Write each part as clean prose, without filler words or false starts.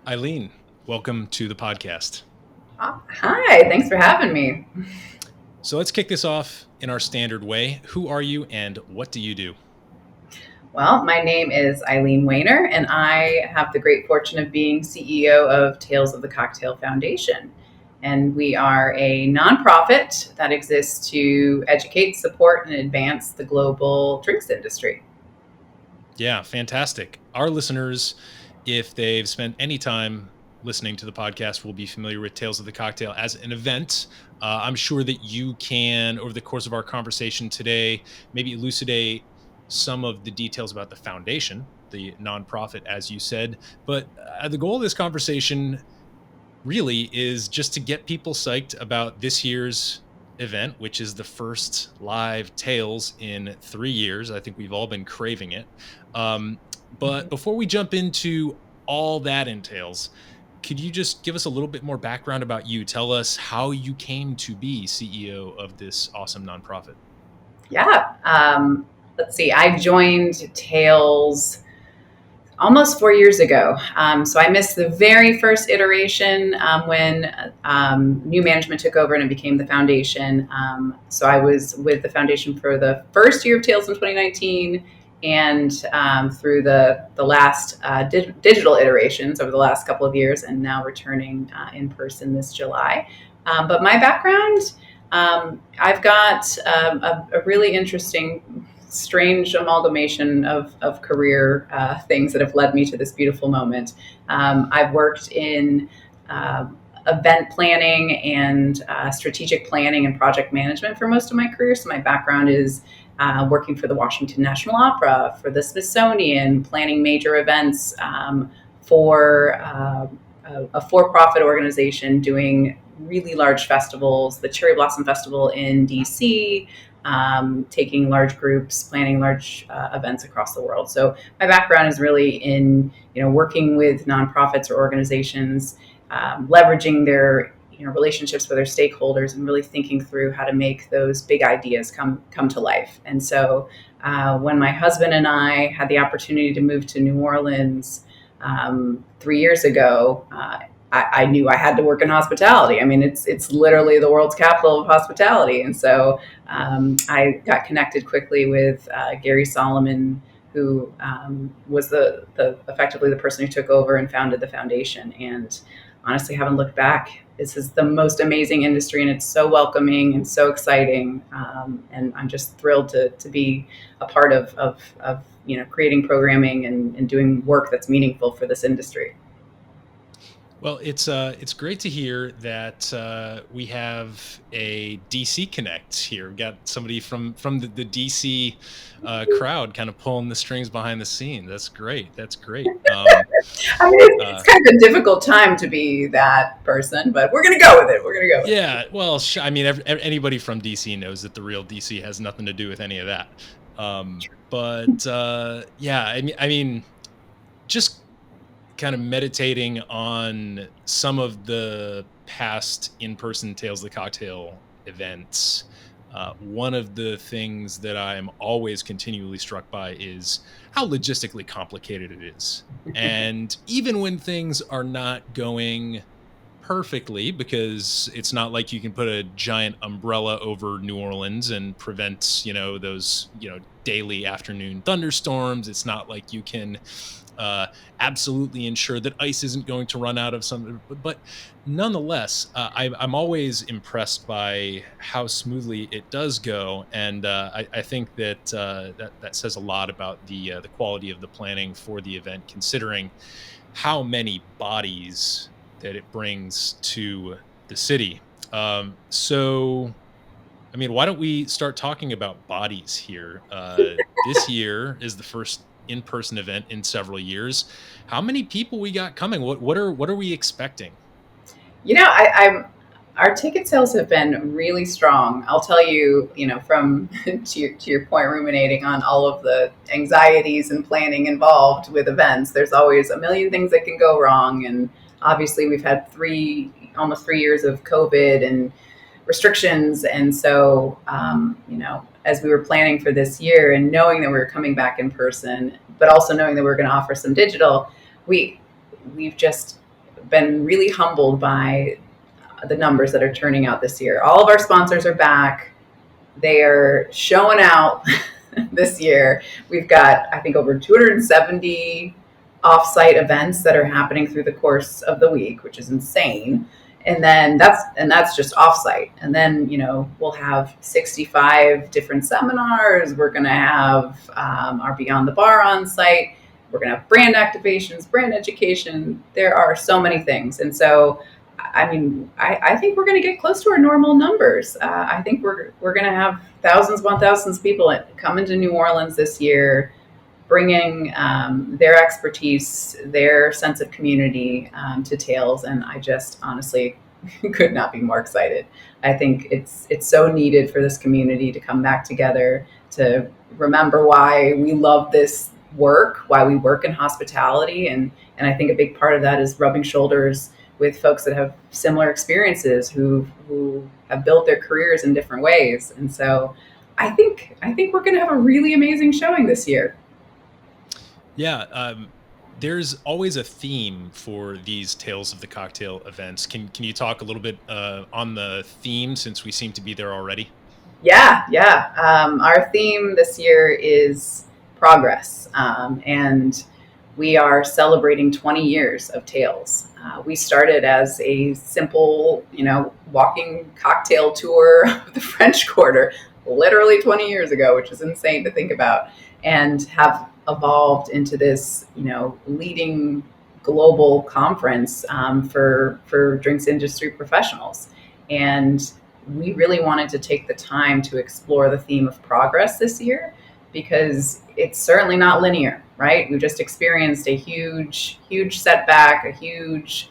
Eileen, welcome to the podcast. Hi, thanks for having me. So let's kick this off in our standard way. Who are you and what do you do? Well, my name is Eileen Wayner, and I have the great fortune of being CEO of Tales of the Cocktail Foundation. And we are a nonprofit that exists to educate, support, and advance the global drinks industry. Yeah, fantastic. Our listeners, if they've spent any time listening to the podcast, will be familiar with Tales of the Cocktail as an event. I'm sure that you can, over the course of our conversation today, maybe elucidate some of the details about the foundation, the nonprofit, as you said. But the goal of this conversation really is just to get people psyched about this year's event, which is the first live Tales in 3 years. I think we've all been craving it. But before we jump into all that entails, could you just give us a little bit more background about you? Tell us how you came to be CEO of this awesome nonprofit. Yeah. Let's see. I joined Tales almost 4 years ago. So I missed the very first iteration when new management took over and it became the foundation. So I was with the foundation for the first year of Tales in 2019 and through the last digital iterations over the last couple of years, and now returning in person this July. But my background, I've got a really interesting strange amalgamation of career things that have led me to this beautiful moment. I've worked in event planning and strategic planning and project management for most of my career. So my background is working for the Washington National Opera, for the Smithsonian, planning major events for a for-profit organization doing really large festivals, the Cherry Blossom Festival in DC, taking large groups, planning large events across the world. So my background is really in working with nonprofits or organizations, leveraging their relationships with their stakeholders, and really thinking through how to make those big ideas come to life. And so when my husband and I had the opportunity to move to New Orleans 3 years ago, I knew I had to work in hospitality. I mean, it's literally the world's capital of hospitality. And so I got connected quickly with Gary Solomon, who was effectively the person who took over and founded the foundation. And honestly, haven't looked back. This is the most amazing industry, and it's so welcoming and so exciting. And I'm just thrilled to be a part of creating programming and doing work that's meaningful for this industry. Well, it's great to hear that we have a DC connect here. We've got somebody from the DC crowd kind of pulling the strings behind the scene. That's great. That's great. I mean, it's kind of a difficult time to be that person, but we're going to go with it. We're going to go with it. Yeah, well, I mean, anybody from DC knows that the real DC has nothing to do with any of that. Yeah, I mean, just kind of meditating on some of the past in-person Tales of the Cocktail events. One of the things that I'm always continually struck by is how logistically complicated it is. And even when things are not going perfectly, because it's not like you can put a giant umbrella over New Orleans and prevent, those, daily afternoon thunderstorms. It's not like you can absolutely ensure that ice isn't going to run out of some, but nonetheless, I'm always impressed by how smoothly it does go. And I think that that says a lot about the quality of the planning for the event, considering how many bodies that it brings to the city. So, I mean, why don't we start talking about bodies here? This year is the first in-person event in several years. How many people we got coming? What are we expecting? Our ticket sales have been really strong. I'll tell you, from to your point, ruminating on all of the anxieties and planning involved with events. There's always a million things that can go wrong, and obviously we've had almost 3 years of COVID and restrictions, and so as we were planning for this year and knowing that we were coming back in person, but also knowing that we were going to offer some digital, we've just been really humbled by the numbers that are turning out this year. All of our sponsors are back. They are showing out this year. We've got, I think, over 270 offsite events that are happening through the course of the week, which is insane. And then that's just offsite. And then, we'll have 65 different seminars. We're going to have our Beyond the Bar on site. We're going to have brand activations, brand education. There are so many things. And so, I think we're going to get close to our normal numbers. I think we're going to have thousands upon thousands of people coming to New Orleans this year, bringing their expertise, their sense of community to Tales, and I just honestly could not be more excited. I think it's so needed for this community to come back together, to remember why we love this work, why we work in hospitality, and I think a big part of that is rubbing shoulders with folks that have similar experiences, who have built their careers in different ways. And so I think we're going to have a really amazing showing this year. Yeah, there's always a theme for these Tales of the Cocktail events. Can you talk a little bit on the theme, since we seem to be there already? Yeah. Our theme this year is progress, and we are celebrating 20 years of Tales. We started as a simple, walking cocktail tour of the French Quarter, literally 20 years ago, which is insane to think about, and have evolved into this, leading global conference for drinks industry professionals. And we really wanted to take the time to explore the theme of progress this year, because it's certainly not linear, right? We just experienced a huge setback, a huge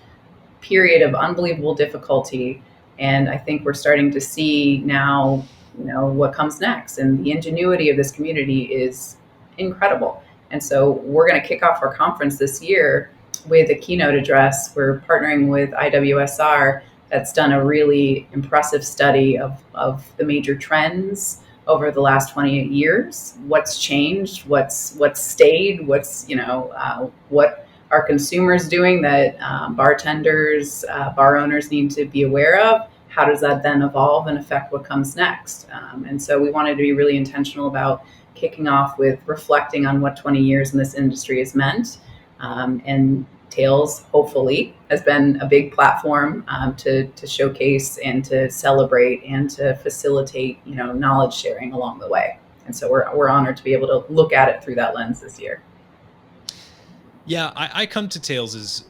period of unbelievable difficulty. And I think we're starting to see now, what comes next. And the ingenuity of this community is incredible. And so we're going to kick off our conference this year with a keynote address. We're partnering with IWSR, that's done a really impressive study of the major trends over the last 28 years. What's changed? What's stayed? What are consumers doing that bartenders, bar owners need to be aware of? How does that then evolve and affect what comes next? And so we wanted to be really intentional about kicking off with reflecting on what 20 years in this industry has meant. And Tales, hopefully, has been a big platform to showcase and to celebrate and to facilitate, knowledge sharing along the way. And so we're honored to be able to look at it through that lens this year. Yeah, I come to Tales as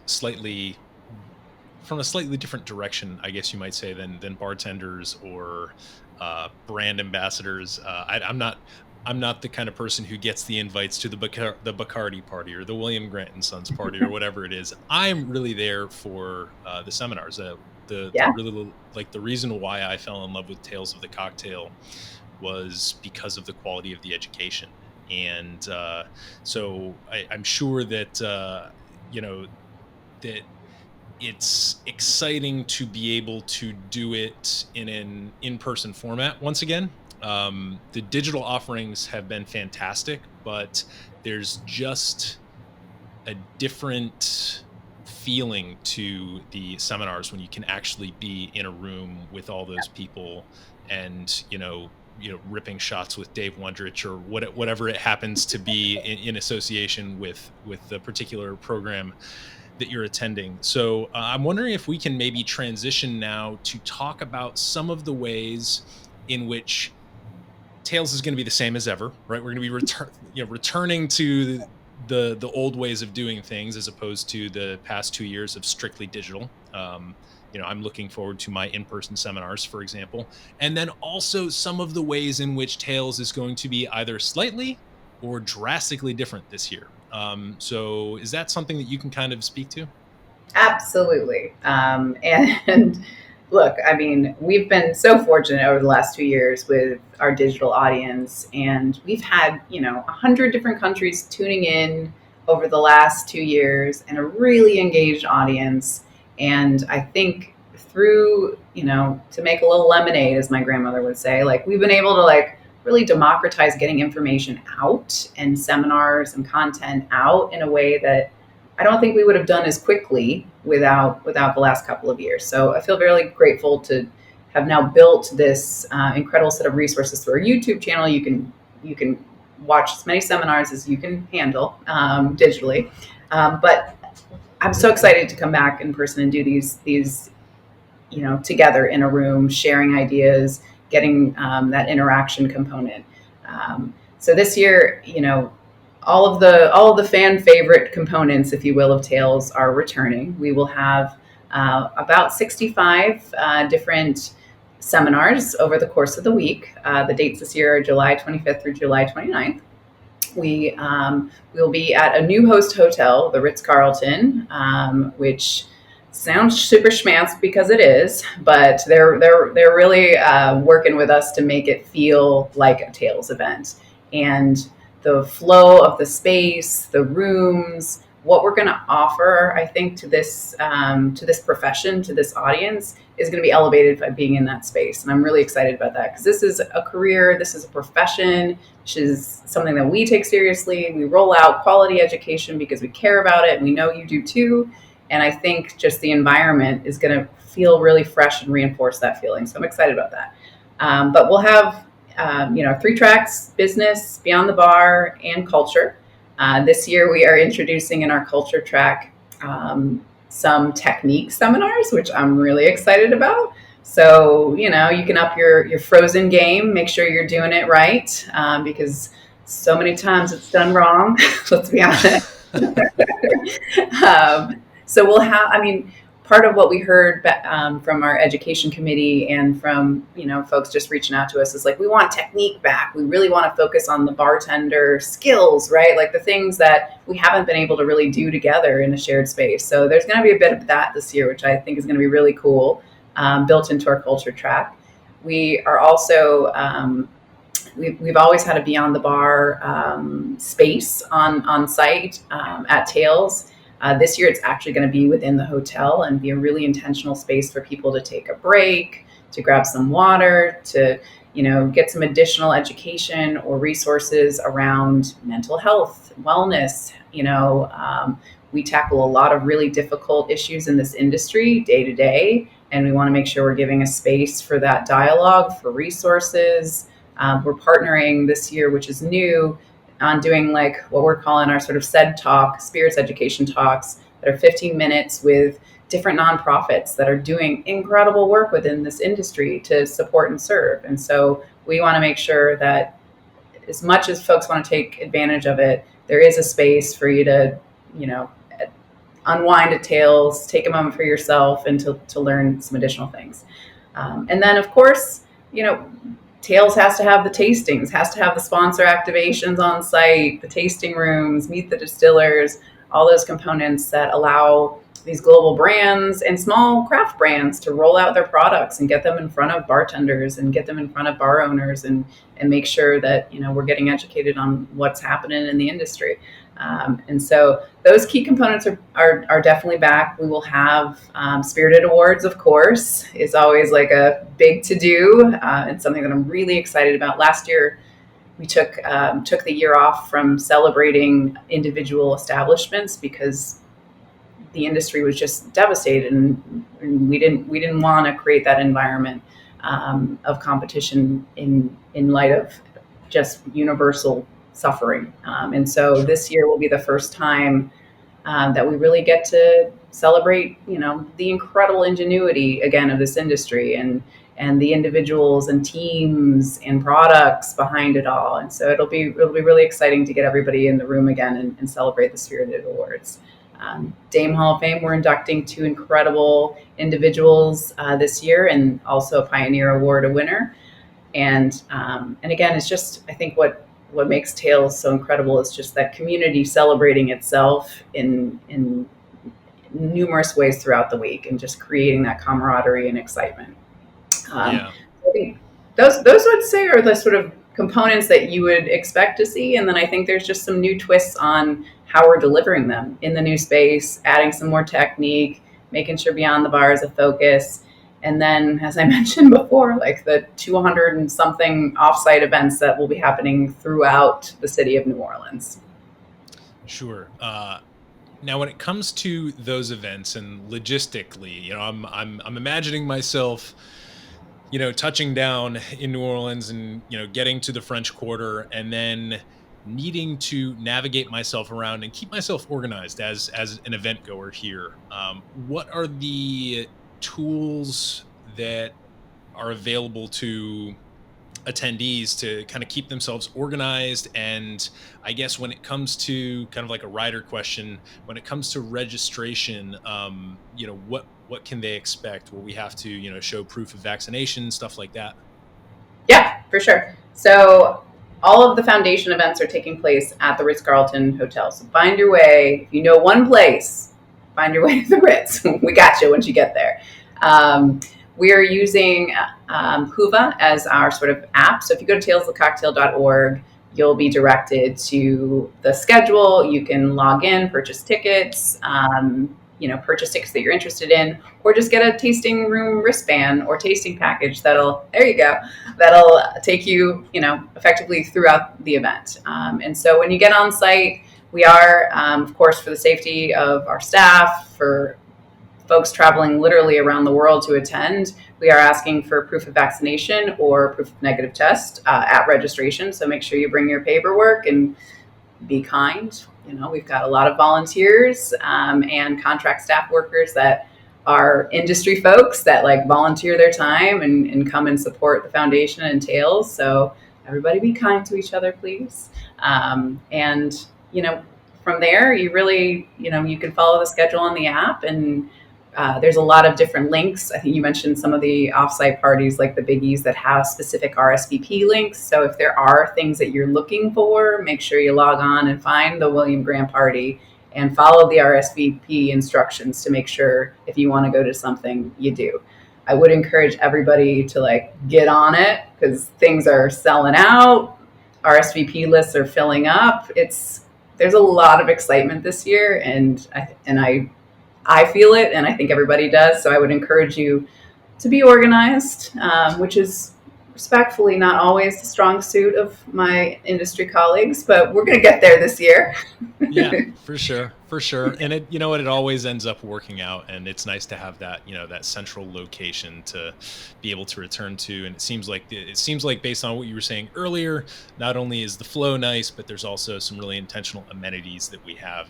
from a slightly different direction, I guess you might say, than bartenders or brand ambassadors. I'm not the kind of person who gets the invites to the Bacardi party or the William Grant and Sons party or whatever it is. I'm really there for the seminars. The reason why I fell in love with Tales of the Cocktail was because of the quality of the education. And so I'm sure that, that it's exciting to be able to do it in an in-person format once again. The digital offerings have been fantastic, but there's just a different feeling to the seminars when you can actually be in a room with all those people and, ripping shots with Dave Wondrich or whatever it happens to be in association with the particular program that you're attending. So I'm wondering if we can maybe transition now to talk about some of the ways in which Tales is going to be the same as ever, right? We're going to be returning to the old ways of doing things as opposed to the past 2 years of strictly digital. I'm looking forward to my in-person seminars, for example, and then also some of the ways in which Tales is going to be either slightly or drastically different this year. So is that something that you can kind of speak to? Absolutely. And look, we've been so fortunate over the last 2 years with our digital audience, and we've had, 100 different countries tuning in over the last 2 years and a really engaged audience. And I think through, to make a little lemonade, as my grandmother would say, we've been able to really democratize getting information out and seminars and content out in a way that I don't think we would have done as quickly without the last couple of years. So I feel very grateful to have now built this incredible set of resources through our YouTube channel. You can watch as many seminars as you can handle digitally, but I'm so excited to come back in person and do these together in a room, sharing ideas, getting that interaction component. So this year, all of the fan favorite components, if you will, of Tales are returning. We will have about 65 different seminars over the course of the week. The dates this year are July 25th through July 29th. We will be at a new host hotel, the Ritz Carlton, which sounds super schmancy because it is, but they're really working with us to make it feel like a Tales event. And the flow of the space, the rooms, what we're going to offer, I think, to this profession, to this audience, is going to be elevated by being in that space. And I'm really excited about that because this is a career, this is a profession, which is something that we take seriously. We roll out quality education because we care about it. And we know you do too. And I think just the environment is going to feel really fresh and reinforce that feeling. So I'm excited about that. But we'll have 3 tracks: business, beyond the bar, and culture. This year we are introducing in our culture track some technique seminars, which I'm really excited about. So, you can up your frozen game, make sure you're doing it right, because so many times it's done wrong. Let's be honest. So we'll have, part of what we heard from our education committee and from, folks just reaching out to us is like, we want technique back. We really want to focus on the bartender skills, right? Like the things that we haven't been able to really do together in a shared space. So there's going to be a bit of that this year, which I think is going to be really cool, built into our culture track. We are also, we've always had a beyond the bar space on site at Tales. This year, it's actually going to be within the hotel and be a really intentional space for people to take a break, to grab some water, to, get some additional education or resources around mental health, wellness. We tackle a lot of really difficult issues in this industry day to day, and we want to make sure we're giving a space for that dialogue, for resources. We're partnering this year, which is new, on doing like what we're calling our sort of SED talk, spirits education talks, that are 15 minutes with different nonprofits that are doing incredible work within this industry to support and serve. And so we want to make sure that as much as folks want to take advantage of it, there is a space for you to, unwind at Tales, take a moment for yourself, and to learn some additional things. And then, of course, Tales has to have the tastings, has to have the sponsor activations on site, the tasting rooms, meet the distillers, all those components that allow these global brands and small craft brands to roll out their products and get them in front of bartenders and get them in front of bar owners and make sure that, we're getting educated on what's happening in the industry. And so those key components are definitely back. We will have Spirited Awards, of course, is always like a big to-do. It's something that I'm really excited about. Last year, we took the year off from celebrating individual establishments because the industry was just devastated, and we didn't want to create that environment of competition in light of just universal suffering. And so this year will be the first time that we really get to celebrate, the incredible ingenuity again of this industry and the individuals and teams and products behind it all. And so it'll be really exciting to get everybody in the room again and celebrate the Spirited Awards. Dame Hall of Fame, we're inducting 2 incredible individuals this year, and also a Pioneer Award winner. And again, it's just, I think what makes Tales so incredible is just that community celebrating itself in numerous ways throughout the week, and just creating that camaraderie and excitement. I think those would say are the sort of components that you would expect to see. And then I think there's just some new twists on how we're delivering them in the new space, adding some more technique, making sure beyond the bar is a focus. And then, as I mentioned before, like the 200 and something offsite events that will be happening throughout the city of New Orleans. Sure. Now, when it comes to those events and logistically, I'm imagining myself, touching down in New Orleans and, getting to the French Quarter and then needing to navigate myself around and keep myself organized as an event goer here. What are the tools that are available to attendees to kind of keep themselves organized? And I guess when it comes to kind of like a rider question, when it comes to registration, what can they expect? Will we have to, show proof of vaccination, stuff like that? Yeah, for sure. So all of the foundation events are taking place at the Ritz Carlton Hotel. So find your way. If you know one place, find your way to the Ritz. We got you once you get there. We are using Whova as our sort of app. So if you go to talesofthecocktail.org, you'll be directed to the schedule. You can log in, purchase tickets, purchase tickets that you're interested in, or just get a tasting room wristband or tasting package that'll take you, effectively throughout the event. And so when you get on site, we are, of course, for the safety of our staff, for folks traveling literally around the world to attend, we are asking for proof of vaccination or proof of negative test at registration. So make sure you bring your paperwork and be kind. We've got a lot of volunteers and contract staff workers that are industry folks that like volunteer their time and come and support the foundation and Tales. So everybody be kind to each other, please. And from there, you really, you can follow the schedule on the app, and there's a lot of different links. I think you mentioned some of the offsite parties like the biggies that have specific RSVP links. So if there are things that you're looking for, make sure you log on and find the William Grant party and follow the RSVP instructions to make sure if you want to go to something, you do. I would encourage everybody to get on it because things are selling out. RSVP lists are filling up. There's a lot of excitement this year, and I feel it, and I think everybody does. So I would encourage you to be organized, which is respectfully not always the strong suit of my industry colleagues, but we're going to get there this year. Yeah, for sure. And it always ends up working out, and it's nice to have that, that central location to be able to return to. And it seems like based on what you were saying earlier, not only is the flow nice, but there's also some really intentional amenities that we have.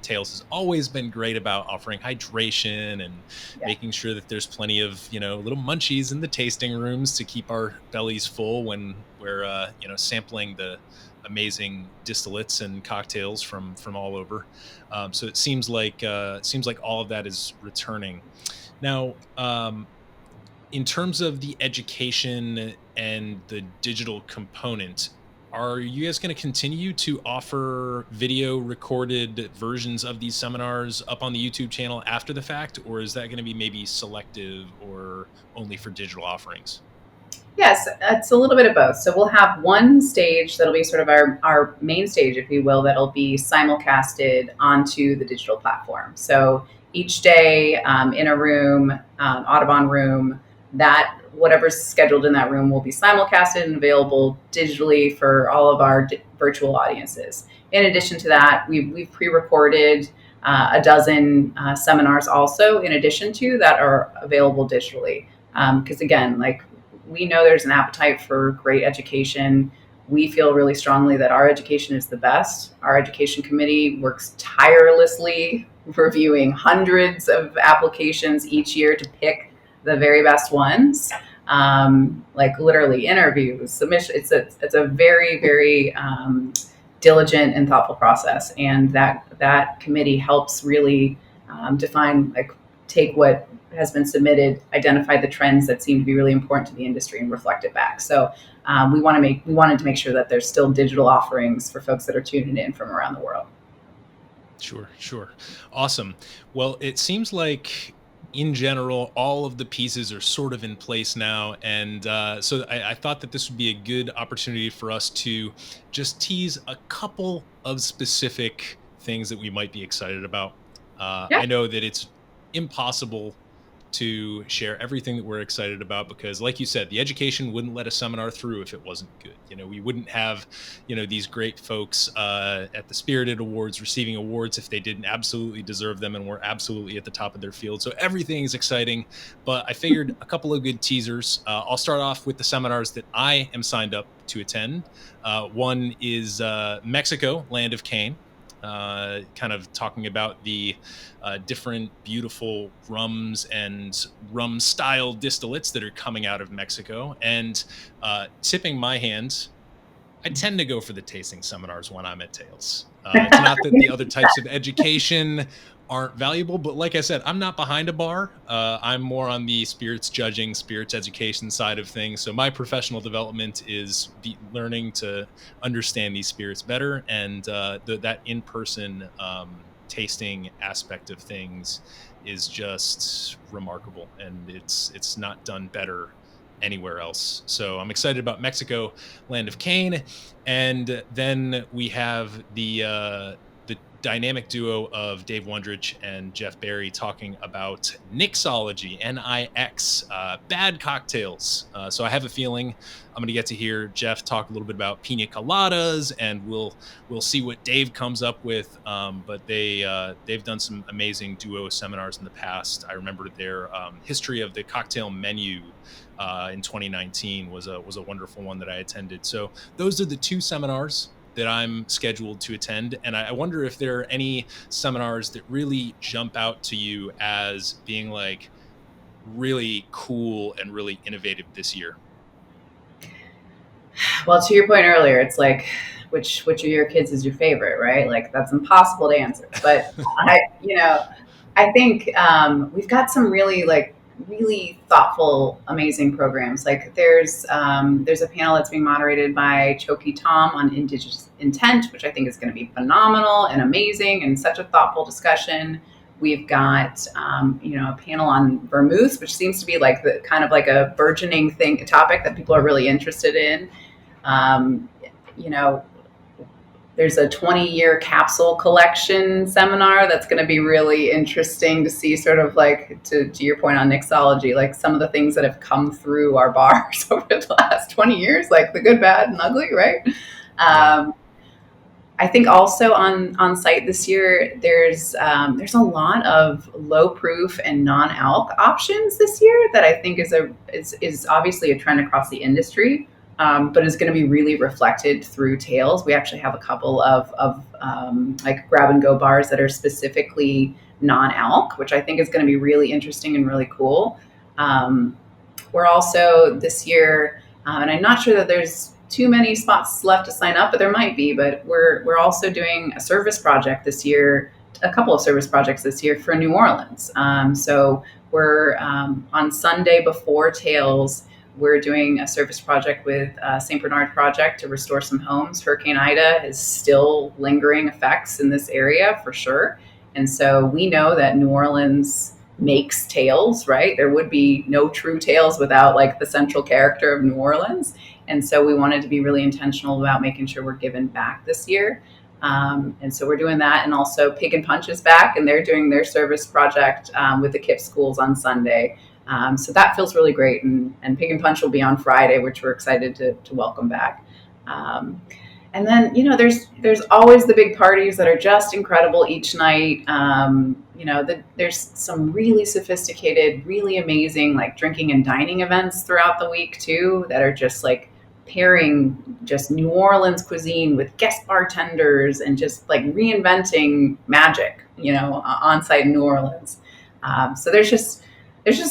Tales has always been great about offering hydration and making sure that there's plenty of, little munchies in the tasting rooms to keep our bellies full when we're, sampling the amazing distillates and cocktails from all over. So it seems like all of that is returning. Now, in terms of the education and the digital component, are you guys going to continue to offer video recorded versions of these seminars up on the YouTube channel after the fact, or is that going to be maybe selective or only for digital offerings? Yes, it's a little bit of both. So we'll have one stage that'll be sort of our main stage, if you will, that'll be simulcasted onto the digital platform. So each day in a room, Audubon room, that whatever's scheduled in that room will be simulcasted and available digitally for all of our virtual audiences. In addition to that, we've pre-recorded a dozen seminars also in addition to that are available digitally. Because again, we know there's an appetite for great education. We feel really strongly that our education is the best. Our education committee works tirelessly reviewing hundreds of applications each year to pick the very best ones. Literally interviews, submissions. It's a very, very diligent and thoughtful process. And that committee helps really define, take what has been submitted, identify the trends that seem to be really important to the industry and reflect it back. So we wanted to make sure that there's still digital offerings for folks that are tuning in from around the world. Sure. Awesome. Well, it seems like in general, all of the pieces are sort of in place now. And so I thought that this would be a good opportunity for us to just tease a couple of specific things that we might be excited about. I know that it's impossible to share everything that we're excited about, because like you said, the education wouldn't let a seminar through if it wasn't good. We wouldn't have, these great folks at the Spirited Awards receiving awards if they didn't absolutely deserve them and were absolutely at the top of their field. So everything is exciting, but I figured a couple of good teasers. I'll start off with the seminars that I am signed up to attend. One is Mexico, Land of Cane. Kind of talking about the different beautiful rums and rum style distillates that are coming out of Mexico. And tipping my hand, I tend to go for the tasting seminars when I'm at Tales. It's not that the other types of education aren't valuable, but like I said, I'm not behind a bar. I'm more on the spirits judging, spirits education side of things. So my professional development is learning to understand these spirits better, and that in-person tasting aspect of things is just remarkable, and it's not done better anywhere else. So I'm excited about Mexico, Land of Cane. And then we have the dynamic duo of Dave Wondrich and Jeff Barry talking about Nixology, N-I-X, bad cocktails. So I have a feeling I'm going to get to hear Jeff talk a little bit about pina coladas, and we'll see what Dave comes up with. But they've done some amazing duo seminars in the past. I remember their history of the cocktail menu in 2019 was a wonderful one that I attended. So those are the two seminars that I'm scheduled to attend. And I wonder if there are any seminars that really jump out to you as being like really cool and really innovative this year. Well, to your point earlier, it's like, which of your kids is your favorite, right? Like, that's impossible to answer. But I think we've got some really thoughtful, amazing programs. Like there's a panel that's being moderated by Choki Tom on Indigenous intent, which I think is going to be phenomenal and amazing and such a thoughtful discussion. We've got a panel on vermouths, which seems to be like the kind of like a burgeoning topic that people are really interested in. There's a 20-year capsule collection seminar that's going to be really interesting to see, sort of like to your point on mixology, like some of the things that have come through our bars over the last 20 years, like the good, bad, and ugly, right? I think also on site this year, there's a lot of low proof and non-alc options this year that I think is obviously a trend across the industry. But is going to be really reflected through Tales. We actually have a couple of like grab and go bars that are specifically non-alc, which I think is going to be really interesting and really cool. We're also this year, and I'm not sure that there's too many spots left to sign up, but there might be. But we're also doing a service project this year, a couple of service projects this year for New Orleans. So we're on Sunday before Tales. We're doing a service project with St. Bernard Project to restore some homes. Hurricane Ida is still lingering effects in this area for sure. And so we know that New Orleans makes Tales, right? There would be no true Tales without like the central character of New Orleans. And so we wanted to be really intentional about making sure we're giving back this year. And so we're doing that. And also Pig and Punch is back, and they're doing their service project with the KIPP schools on Sunday. So that feels really great. And Pig and Punch will be on Friday, which we're excited to welcome back. And then, there's always the big parties that are just incredible each night. There's some really sophisticated, really amazing, like drinking and dining events throughout the week too, that are just like pairing just New Orleans cuisine with guest bartenders and just like reinventing magic, on site in New Orleans. So there's just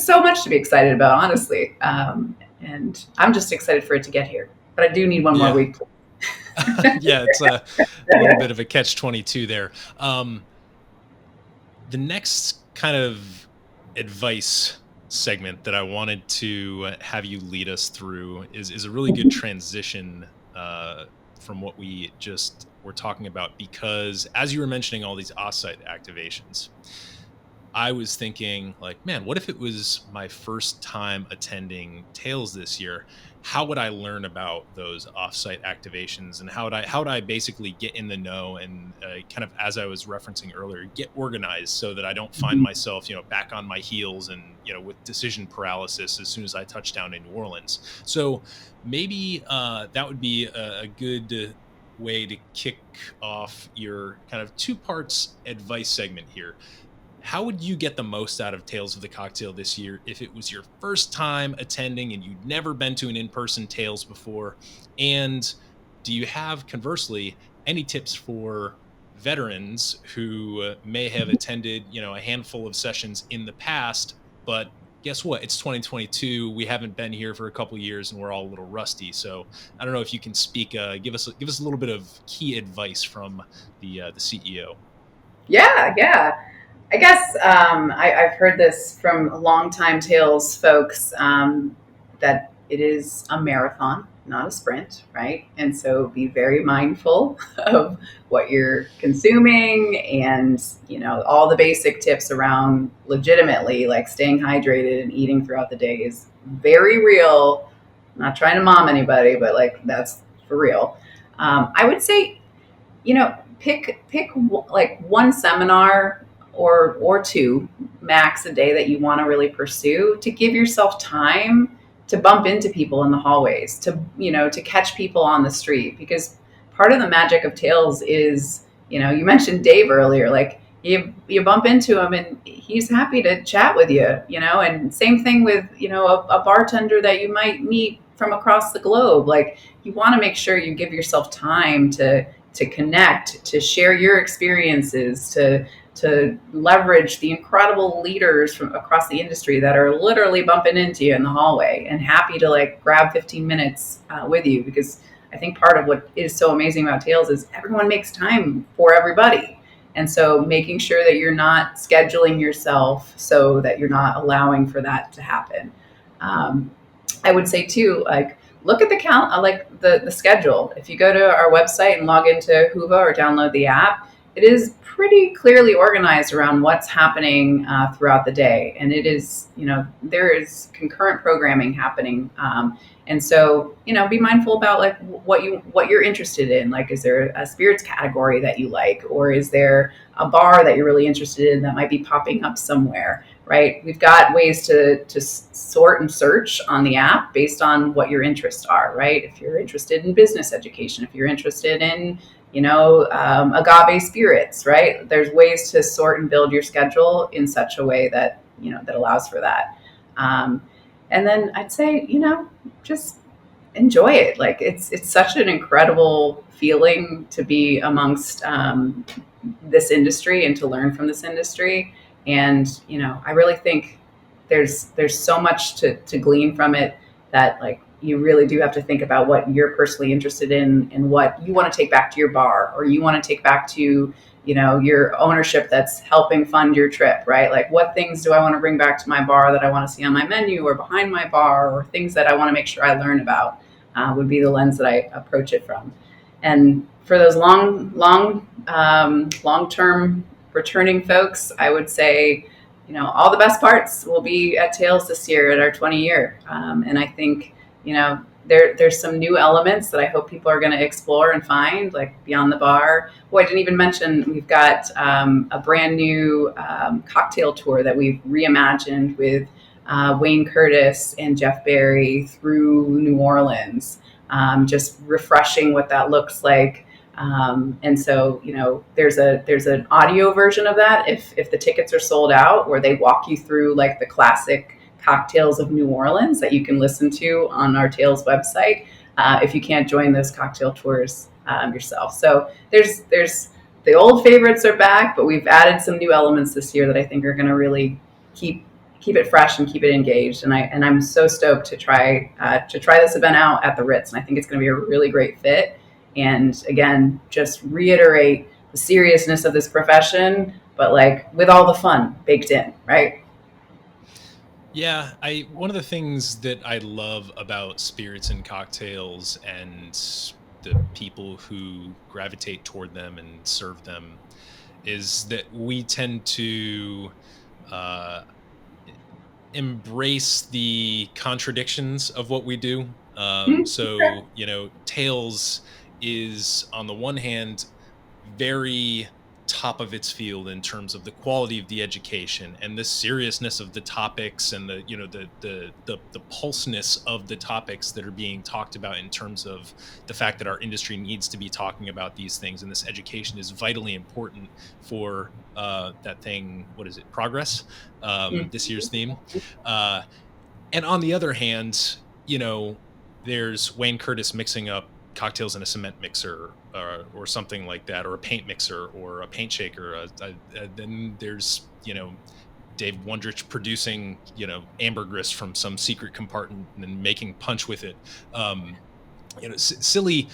so much to be excited about, honestly. And I'm just excited for it to get here. But I do need one more week. Yeah, it's a little bit of a catch-22 there. The next kind of advice segment that I wanted to have you lead us through is a really good transition from what we just were talking about, because as you were mentioning all these offsite activations, I was thinking like, man, what if it was my first time attending Tales this year? how would I learn about those offsite activations, and how would I basically get in the know and kind of, as I was referencing earlier, get organized so that I don't find Mhm. myself, back on my heels and, with decision paralysis as soon as I touch down in New Orleans. So maybe that would be a good way to kick off your kind of two parts advice segment here. How would you get the most out of Tales of the Cocktail this year if it was your first time attending and you'd never been to an in-person Tales before? And do you have, conversely, any tips for veterans who may have attended, a handful of sessions in the past, but guess what? It's 2022. We haven't been here for a couple of years and we're all a little rusty. So I don't know if you can speak, give us a little bit of key advice from the CEO. Yeah, yeah. I guess I've heard this from longtime Tales folks that it is a marathon, not a sprint, right? And so be very mindful of what you're consuming and, all the basic tips around legitimately like staying hydrated and eating throughout the day is very real. I'm not trying to mom anybody, but like that's for real. I would say pick like one seminar or two max a day that you want to really pursue to give yourself time to bump into people in the hallways, to catch people on the street, because part of the magic of Tales is, you mentioned Dave earlier, like you bump into him and he's happy to chat with you, and same thing with, a bartender that you might meet from across the globe. Like you want to make sure you give yourself time to connect, to share your experiences, to leverage the incredible leaders from across the industry that are literally bumping into you in the hallway and happy to like grab 15 minutes with you. Because I think part of what is so amazing about Tales is everyone makes time for everybody. And so making sure that you're not scheduling yourself so that you're not allowing for that to happen. Um, I would say too, like look at the count, like the schedule. If you go to our website and log into Whova or download the app, it is pretty clearly organized around what's happening throughout the day, and it is, there is concurrent programming happening. And so, be mindful about like what you're interested in. Like, is there a spirits category that you like, or is there a bar that you're really interested in that might be popping up somewhere? Right? We've got ways to sort and search on the app based on what your interests are. Right? If you're interested in business education, if you're interested in agave spirits, right? There's ways to sort and build your schedule in such a way that that allows for that. And then I'd say, just enjoy it. Like it's such an incredible feeling to be amongst this industry and to learn from this industry. And I really think there's so much to glean from it, that like you really do have to think about what you're personally interested in and what you want to take back to your bar, or you want to take back to your ownership that's helping fund your trip, right? Like what things do I want to bring back to my bar that I want to see on my menu or behind my bar, or things that I want to make sure I learn about, would be the lens that I approach it from. And for those long-term returning folks, I would say, all the best parts will be at Tales this year at our 20-year. And I think, there's some new elements that I hope people are going to explore and find, like beyond the bar. I didn't even mention, we've got a brand new cocktail tour that we've reimagined with Wayne Curtis and Jeff Barry through New Orleans, just refreshing what that looks like. And so, there's an audio version of that if the tickets are sold out, where they walk you through like the classic cocktails of New Orleans that you can listen to on our Tales website, if you can't join those cocktail tours yourself. So there's the old favorites are back, but we've added some new elements this year that I think are going to really keep it fresh and keep it engaged. And I'm so stoked to try this event out at the Ritz, and I think it's going to be a really great fit. And again, just reiterate the seriousness of this profession, but like with all the fun baked in, right? Yeah, I one of the things that I love about spirits and cocktails and the people who gravitate toward them and serve them is that we tend to uh, embrace the contradictions of what we do. So, Tails is on the one hand very top of its field in terms of the quality of the education and the seriousness of the topics and the pulseness of the topics that are being talked about, in terms of the fact that our industry needs to be talking about these things, and this education is vitally important for that thing. What is it? Progress. This year's theme. And on the other hand, there's Wayne Curtis mixing up cocktails in a cement mixer, or something like that, or a paint mixer, or a paint shaker. Then there's Dave Wondrich producing ambergris from some secret compartment and then making punch with it. Silly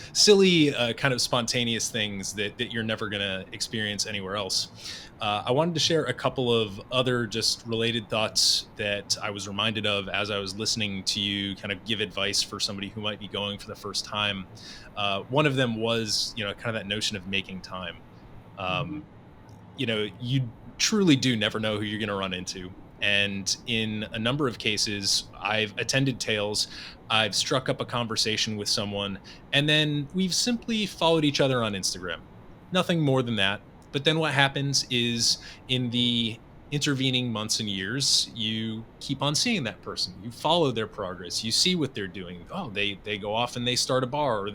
kind of spontaneous things that you're never going to experience anywhere else. I wanted to share a couple of other just related thoughts that I was reminded of as I was listening to you kind of give advice for somebody who might be going for the first time. One of them was, kind of that notion of making time. You truly do never know who you're going to run into. And in a number of cases, I've attended Tales, I've struck up a conversation with someone, and then we've simply followed each other on Instagram. Nothing more than that. But then what happens is, in the intervening months and years, you keep on seeing that person. You follow their progress. You see what they're doing. Oh, they go off and they start a bar, or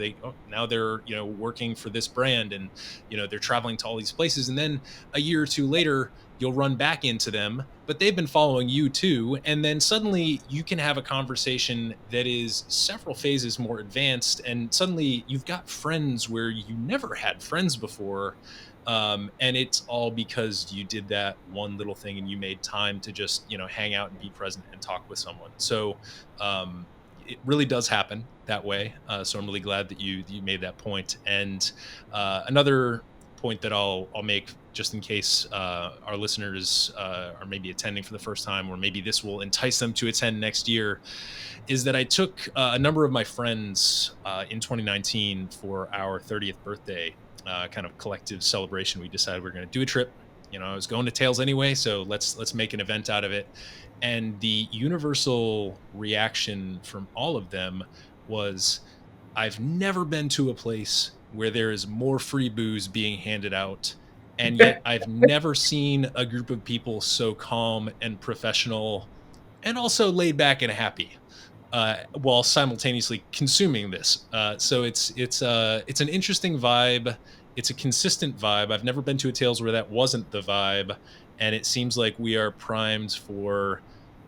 now they're working for this brand, and they're traveling to all these places. And then a year or two later, you'll run back into them, but they've been following you too. And then suddenly you can have a conversation that is several phases more advanced, and suddenly you've got friends where you never had friends before. And it's all because you did that one little thing and you made time to just, hang out and be present and talk with someone. So it really does happen that way. So I'm really glad that you made that point. And another point that I'll make, just in case our listeners are maybe attending for the first time, or maybe this will entice them to attend next year, is that I took a number of my friends in 2019 for our 30th birthday kind of collective celebration. We decided we we're going to do a trip. I was going to Tales anyway, so let's make an event out of it. And the universal reaction from all of them was, I've never been to a place where there is more free booze being handed out, and yet I've never seen a group of people so calm and professional and also laid back and happy while simultaneously consuming this. So it's an interesting vibe. It's a consistent vibe. I've never been to a Tales where that wasn't the vibe, and it seems like we are primed for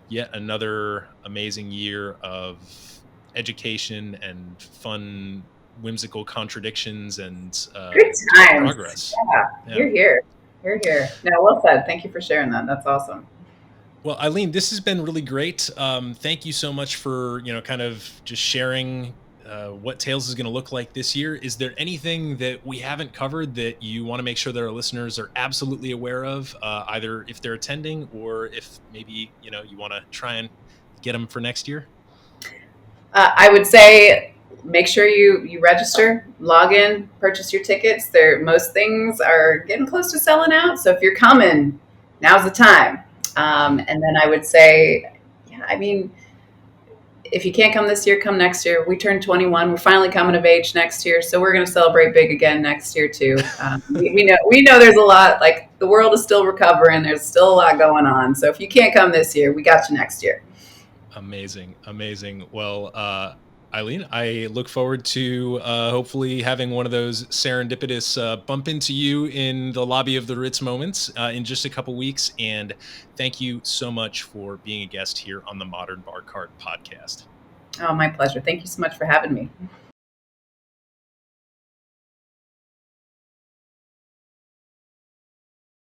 yet another amazing year of education and fun, whimsical contradictions and Good times. Progress. Yeah. You're here. No, well said. Thank you for sharing that. That's awesome. Well, Eileen, this has been really great. Thank you so much for, kind of just sharing what Tales is going to look like this year. Is there anything that we haven't covered that you want to make sure that our listeners are absolutely aware of, either if they're attending or if maybe, you want to try and get them for next year? I would say make sure you register, log in, purchase your tickets. Most things are getting close to selling out. So if you're coming, now's the time. And then I would say, if you can't come this year, come next year. We turned 21. We're finally coming of age next year, so we're going to celebrate big again next year too. We know there's a lot. Like, the world is still recovering. There's still a lot going on. So if you can't come this year, we got you next year. Amazing. Well, Eileen, I look forward to hopefully having one of those serendipitous bump into you in the lobby of the Ritz moments in just a couple weeks. And thank you so much for being a guest here on the Modern Bar Cart podcast. Oh, my pleasure. Thank you so much for having me.